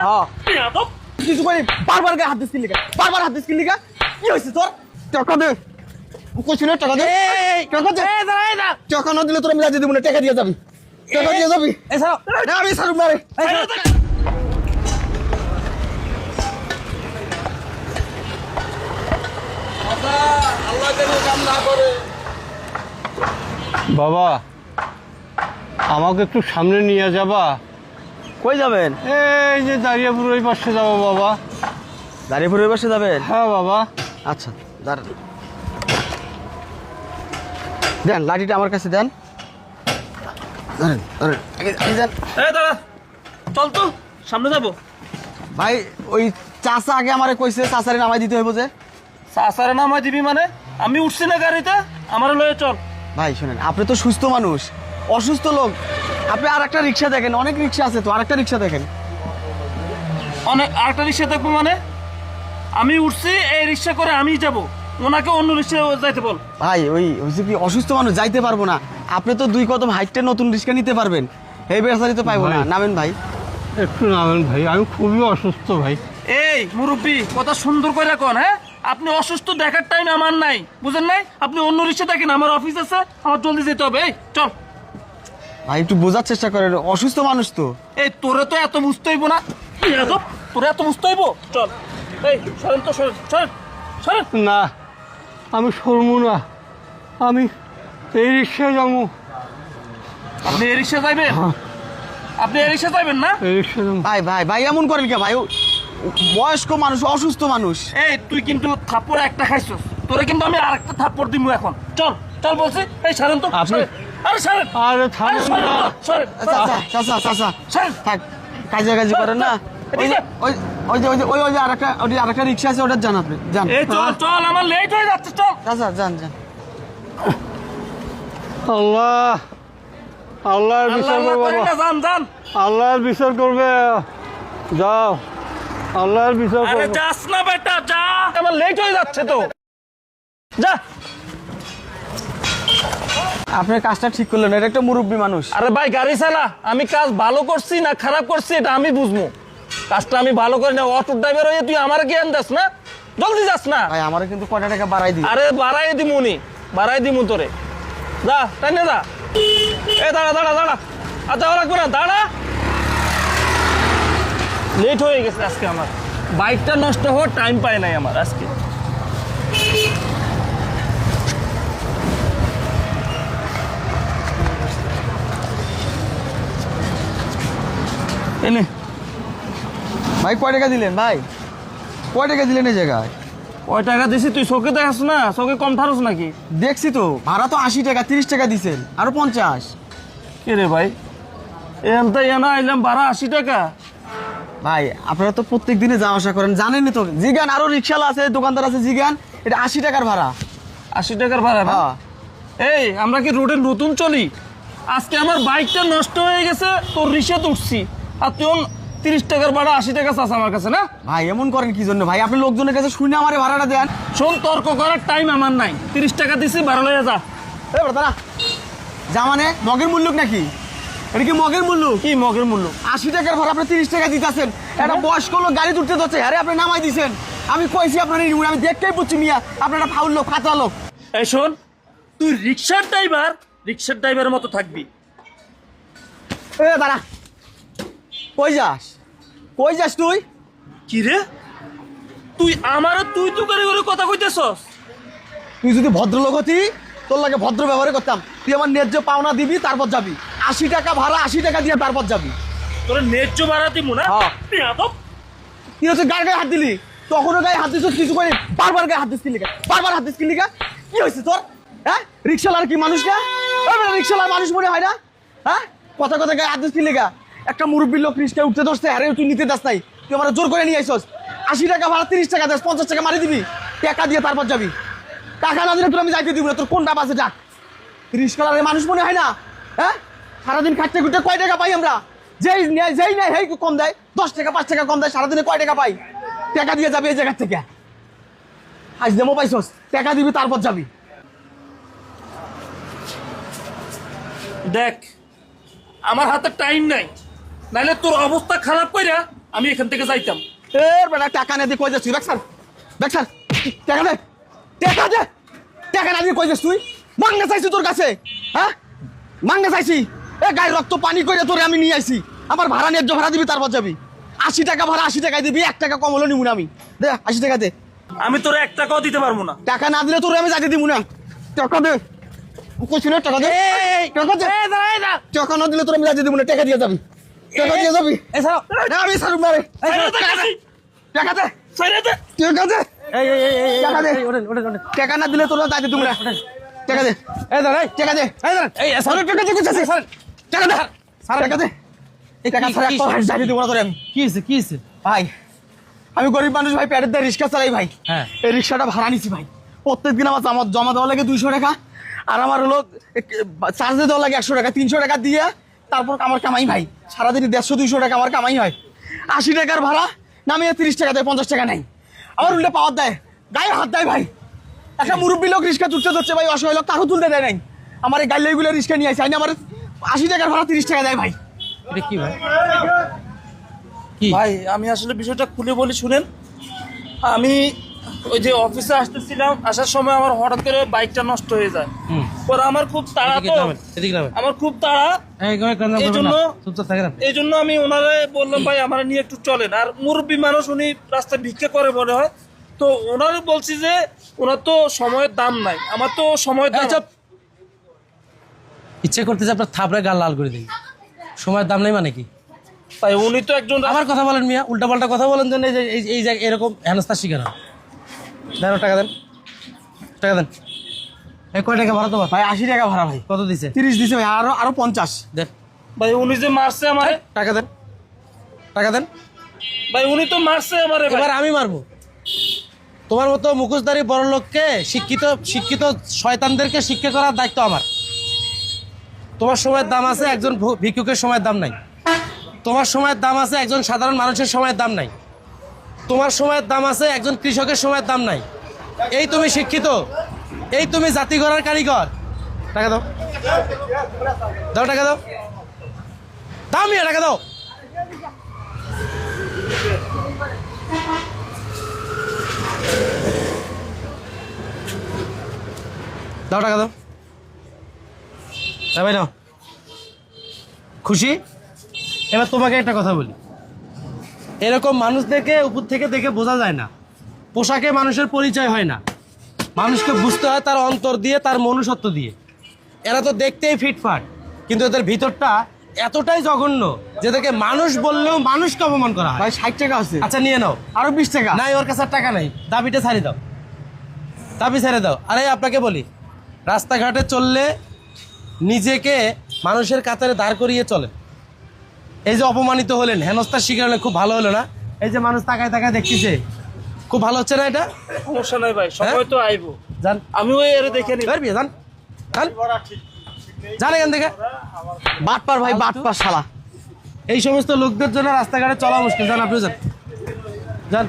হ্যাঁ কিছু করে বারবার গায়ে হাত দিস লিখা বারবার হাত দিস লিখা কি হয়েছে তোর টাকা দে কইছিল টাকা দে টাকা দে টাকা না দিলে তোর আমি রাজি দেব না টাকা দিয়ে যাবি টাকা দিয়ে যাবি এই স্যার না আমি স্যার মারে আল্লাহ যেন কাম না করে বাবা আমাকে একটু সামনে নিয়ে যাবা? কই যাবেন? এই যে দাঁড়িয়েপুর ওই পাশে যাবো বাবা। দাঁড়িয়েপুর ওই পাশে যাবেন? হ্যাঁ বাবা। আচ্ছা দাঁড়ান, দেন লাঠিটা আমার কাছে দেন। দাদা চল তো সামনে যাবো। ভাই ওই চাচা আগে আমারে কইছে চাচারে নামাই দিতে হইব যে। চাচারে নামাই দিবি মানে? আমি উঠছি না গাড়িতে, আমার লয়ে চল। ভাই শুনেন, আপনি তো সুস্থ মানুষ, অসুস্থ লোক, আপনি আর একটা রিক্সা দেখেন, অনেক রিক্সা আছে তো, আর একটা রিক্সা দেখেন। অনেক আরেকটা রিক্সা দেখবো মানে? আমি উঠছি, এই রিক্সা করে আমি যাব, ওনাকে অন্য রিক্সা যাইতে বল। ভাই ওই হচ্ছে কি, অসুস্থ মানুষ যাইতে পারবো না, আপনি তো 2 কদম হাইটে নতুন রিক্সা নিতে পারবেন, এই বেচারি তো পাইবো না। নামেন ভাই, একটু নামেন ভাই, আমি খুবই অসুস্থ ভাই। এই মুরব্বী কথা সুন্দর করে কোন, হ্যাঁ আপনি অসুস্থ দেখার টাইম আমার নাই, বুঝেন নাই? আপনি অন্য রিক্সা দেখেন, আমার অফিস আছে, আমার জলদি যেতে হবে। এই চল ভাই একটু বোঝার চেষ্টা করেন, অসুস্থ মানুষ তো। এই তোরে তো এত বুঝতে হইব না, তোরে এত বুঝতে হইব। চল এই সরেন তো, সরেন সরেন সরেন। না আমি সরমু না, আমি এই রিক্সায় যাবো। আপনি এই রিক্সা যাইবেন? আপনি এই রিক্সা যাইবেন না? এই রিক্সায় যাবো। ভাই ভাই ভাই এমন করেন কে ভাই, বয়স্ক মানুষ, অসুস্থ মানুষ। এই তুই কিন্তু থাপ্পড় একটা খাইছস, তোরে কিন্তু আমি আরেকটা থাপ্পড় দিমু এখন। চল চল বলছি, এই সরেন তো। আপনি- আরে সরেন, আরে থামেন না। সরেন চাচা চাচা চাচা সরেন। থাক, কাজে কাজে করেন না। ওই যে ওই ওই যে ওই যে ওই যে আরেকটা রিক্সা আছে, ওটা যান আপনি, যান। এই চল চল, আমার লেট হয়ে যাচ্ছে, চল। চাচা যান যান। আল্লাহ আল্লাহর বিচার আল্লাহ করবে করে বাবা, না, যান যান। আল্লাহর বিচার করবে। যাও, আল্লাহর বিচার আরে করবে। যাস না বেটা, যা, আমার লেট হয়ে যাচ্ছে তো, যা। আপনার কাজটা ঠিক করলেন, এটা একটা মুরব্বী মানুষ। আরে ভাই গাড়ি চালা, আমি কাজ ভালো করছি না খারাপ করছি এটা আমি বুঝবো, কাজটা আমি ভালো করি না। অটো ড্রাইভার হয়ে তুই আমার জ্ঞান দাস না, জলদি যাস না। ভাই আমারে কিন্তু কয়টা টাকা বাড়াই দিই। আরে বাড়াই দিমুনি, বাড়াই দিমু তোরে, যা তাই না, যা। এ দাঁড়া দাঁড়া দাঁড়া, আর যাওয়া লাগবে না, দাঁড়া। লেট হয়ে গেছে আজকে, আমার বাইকটা নষ্ট হওয়ার টাইম পায় নাই আমার আজকে। এনে ভাই কয় টাকা দিলেন? ভাই কয় টাকা দিলেন এই জায়গায়? কয় টাকা দিছি তুই চোখে দেখাস না? চোখে কম থারস নাকি? দেখছি তো, ভাড়া তো 80 টাকা, 30 টাকা দিছেন, আরো 50। কে রে ভাই, এনতা এনা আইলাম 12-80 টাকা। ভাই আপনারা তো প্রত্যেক দিনে যাওয়া আসা করেন, জানেনই তো। জিগান, আরো রিক্সাওয়ালা আছে, দোকানদার আছে, জিগান, এটা 80 টাকার ভাড়া। 80 টাকার ভাড়া না? হ্যাঁ। এই আমরা কি রোডে নতুন চলি? আজকে আমার বাইকটা নষ্ট হয়ে গেছে, তোর রিক্সাতে উঠছি, আর তুই 30 টাকার ভাড়া 80 টাকা চাস আমার কাছে না? ভাই এমন করেন কি জন্য ভাই? আপনি লোকজনের কাছে শুনে আমারে ভাড়াটা দেন। শোন, তর্ক করার টাইম আমার নাই, 30 টাকা দিছি, ভাড়া লইয়া যা। দাঁড়া, যা মানে মগের মূল্য নাকি? এটা কি মগের মূল্য? কি মগের মূল্য? 80 টাকার ভাড়া আপনি 30 টাকা দিতেছেন। একটা বয়স্ক লোক গাড়ি তুলতে যাচ্ছে, আরে আপনি নামাই দিছেন। আমি কইছি আপনার, আমি দেখতেই বুঝছি মিয়া আপনারা ফাউল লোক, ফাতা লোক। এই শোন, তুই রিক্সার ড্রাইভার, রিক্সার ড্রাইভারের মতো থাকবি। দাঁড়া, কই যাস? কই যাস তুই? কি রে, তুই আমারও তুই তো করে করে কথা কইতেছস? তুই যদি ভদ্রলোক হতি, তোর লাগে ভদ্র ব্যবহার করতাম। তুই আমার ন্যায্য পাওনা দিবি, তারপর যাবি। 80 টাকা ভাড়া, 80 টাকা দিয়ে তারপর যাবি। তোর ন্যায্য ভাড়া দিমু না? হ্যাঁ। বেয়াদব। তুই হচ্ছে গায়ে হাত দিলি, তখনও গায়ে হাত দিস, কিছু করে বারবার গায়ে হাত দিস কিলিকা, বারবার হাত দিস কিলিকা। কি হয়েছে তোর? হ্যাঁ, রিক্সাওয়ালার কি মানুষ না? রিক্সাওয়ালার মানুষ মনে হয় না? হ্যাঁ, কথা কথা গায়ে হাত দিস কিলিকা। একটা মুরব্বীর লোক রিক্সা উঠতে ধরছে, আরে তুই নিতে দাস নাই, তুই আমার জোর করে নিয়ে আইসস। 80 টাকা ভাড়া 30 টাকা দাস, 50 টাকা মারি দিবি, টাকা দিয়ে তারপর যাবি। টাকা না দিলে তোর আমি যাইতে দিব না, তোর কোনটা বাসে ডাক। রিক্সাওয়ালার মানুষ মনে হয় না? হ্যাঁ, সারাদিন খাটতে খুঁটতে কয় টাকা পাই আমরা? যেই নেয় হেই কম দেয়, 10 টাকা 5 টাকা কম দেয়, সারাদিনে কয় টাকা পাই? টাকা দিয়ে যাবি এই জায়গার থেকে। আজ দেবো পাইছস, টাকা দিবি তারপর যাবি। দেখ, আমার হাতে টাইম নাই, নাহলে তোর অবস্থা খারাপ কইরা আমি এখান থেকে যাইতাম। এ বেটা টাকা না দিয়ে কই যাচ্ছিস ব্যাগ স্যার টাকা দে টাকা দে টাকা না দিয়ে কই যাচ্ছিস তুই মাংনা চাইছি তোর কাছে হ্যাঁ মাংনা চাইছি এ গায়ে রক্ত পানি করে তোরে আমি নিয়ে আইছি আমার ভাড়া ন্যায্য ভাড়া দিবি তারপর যাবি 80 টাকা ভাড়া 80 টাকায় দিবি 1 টাকা কম হলো নিবো না আমি দে 80 টাকা দে আমি তোর 1 টাকাও দিতে পারবো না। টাকা না দিলে তোরে আমি যাইতে দিব না টাকা দে কইছি না টাকা দে টাকা দে টাকা না দিলে তোরে আমি যাইতে দিব না টাকা দিয়ে যাবি টাকা দিয়ে যাবি এই ছাড়ো না আমি সারু মারে টাকা দে ছেড়ে দে। টাকা দে এই এই এই এই টাকা দে। ওঠেন ওঠেন ওঠেন টাকা না দিলে তোরা যাইতে দিব না টাকা দে এই দাঁড়াই টাকা দে এই দাঁড়ান এই স্যার টাকা দে কইতাছি স্যার টাকা দে স্যার টাকা দে এই টাকা ছাড়া একটা হাত যাইতে দিব না তোরে আমি কি হয়েছে কি হয়েছে ভাই আমি গরিব মানুষ ভাই পেটের দিয়ে রিক্সা চালাই ভাই হ্যাঁ। এই রিক্সাটা ভাড়া নিছি ভাই প্রত্যেকদিন আমার জমা দেওয়া লাগে 200 টাকা আর আমার হলো চার্জ দেওয়া লাগে 100 টাকা 300 টাকা দিয়ে তারপর আমার কামাই ভাই সারাদিন 150-200 টাকা আমার কামাই হয় 80 টাকার ভাড়া নামিয়ে 30 টাকা দেয় 50 টাকা নাই আমার উল্টে পাওয়ার দেয় গায়ে হাত দেয় ভাই একটা মুরব্বী লোক রিক্সা তুলতে ভাই অসহায় লোক তাকেও তুলতে দেয় নাই আমার এই গাইলেগুলো রিক্সা নিয়ে আসে আমার 80 টাকার ভাড়া 30 টাকা দেয় ভাই এটা কি ভাই কি ভাই আমি আসলে বিষয়টা খুলে বলি শুনেন। আমি ওই যে অফিসে আসতেছিলাম, আসার সময় আমার হঠাৎ করে বাইকটা নষ্ট হয়ে যায়। হুম। পরে আমার খুব তাড়া, এদিকে তো নামেন, এদিকে নামেন। আমার খুব তাড়া, এই করে কান্না এই করবেন জন্য না চুপচাপ থাকেন আপনি। এই জন্য আমি ওনারে বললাম ভাই আমার নিয়ে একটু চলেন। আর মুরব্বী মানুষ, উনি রাস্তায় ভিক্ষা করে মনে হয়, তো ওনারে বলছি যে ওনার তো সময়ের দাম নাই, আমার তো সময়ের দাম। এই চুপ। ইচ্ছে করতেছে আপনার থাপড়ে গাল লাল করে দিই। সময়ের দাম নেই মানে কি? তাই উনি তো একজন আবার কথা বলেন মিয়া, উল্টাপাল্টা কথা বলেন জন্য এই যে এই যে এরকম হেনস্থার শিকার হয়। দেন টাকা দেন, টাকা দেন। এই কয় টাকা ভাড়া তোমার? ভাই 80 টাকা ভাড়া ভাই কত দিছে? 30 দিছে ভাই আরো 50 দেন ভাই, উনি যে মারছে আমারে, টাকা দেন, টাকা দেন। ভাই উনি তো মারছে আমারে ভাই। এবার আমি মারবো। তোমার মতো মুখোশধারী বড় লোককে, শিক্ষিত শয়তানদেরকে শিক্ষা করার দায়িত্ব আমার। তোমার সময়ের দাম আছে, একজন ভিক্ষুকের সময়ের দাম নাই। তোমার সময়ের দাম আছে, একজন সাধারণ মানুষের সময়ের দাম নাই। তোমার সময়ের দাম আছে, একজন কৃষকের সময়ের দাম নাই। এই তুমি শিক্ষিত, এই তুমি জাতি গড়ার কারিগর। টাকা দাও, দাও টাকা দাও, দাও মিয়া টাকা দাও। দাও টাকা দাও, ভাই নাও। খুশি? এবার তোমাকে একটা কথা বলি, এরকম মানুষদেরকে উপর থেকে দেখে বোঝা যায় না। পোশাকে মানুষের পরিচয় হয় না, মানুষকে বুঝতে হয় তার অন্তর দিয়ে, তার মনুষ্যত্ব দিয়ে। এরা তো দেখতেই ফিটফাট, কিন্তু এদের ভিতরটা এতটাই জঘন্য যে এদেরকে মানুষ বললেও মানুষকে অপমান করা হয়। ভাই 60 টাকা আছে আচ্ছা নিয়ে নাও। আরো 20 টাকা নাই, ওর কাছে আর টাকা নাই, দাবিটা ছাড়ি দাও, দাবি ছেড়ে দাও। আরে আপনাকে বলি, রাস্তাঘাটে চললে নিজেকে মানুষের কাতারে দাঁড় করিয়ে চলে। এই যে অপমানিত হলেন, হেনস্থার শিকার হলেন, খুব ভালো হলো না? এই যে মানুষ তাকায় তাকায় দেখতেছে, খুব ভালো হচ্ছে না এটা? সমস্যা নাই ভাই, সময় তো আইবো, যান, আমি ওই এর দেখে নিই। বের বিয়ে যান, যান, যান এখান থেকে। বাটপার ভাই বাটপার শালা এই সমস্ত লোকদের জন্য রাস্তাঘাটে চলা মুশকিল। যান, আপনি যান, যান।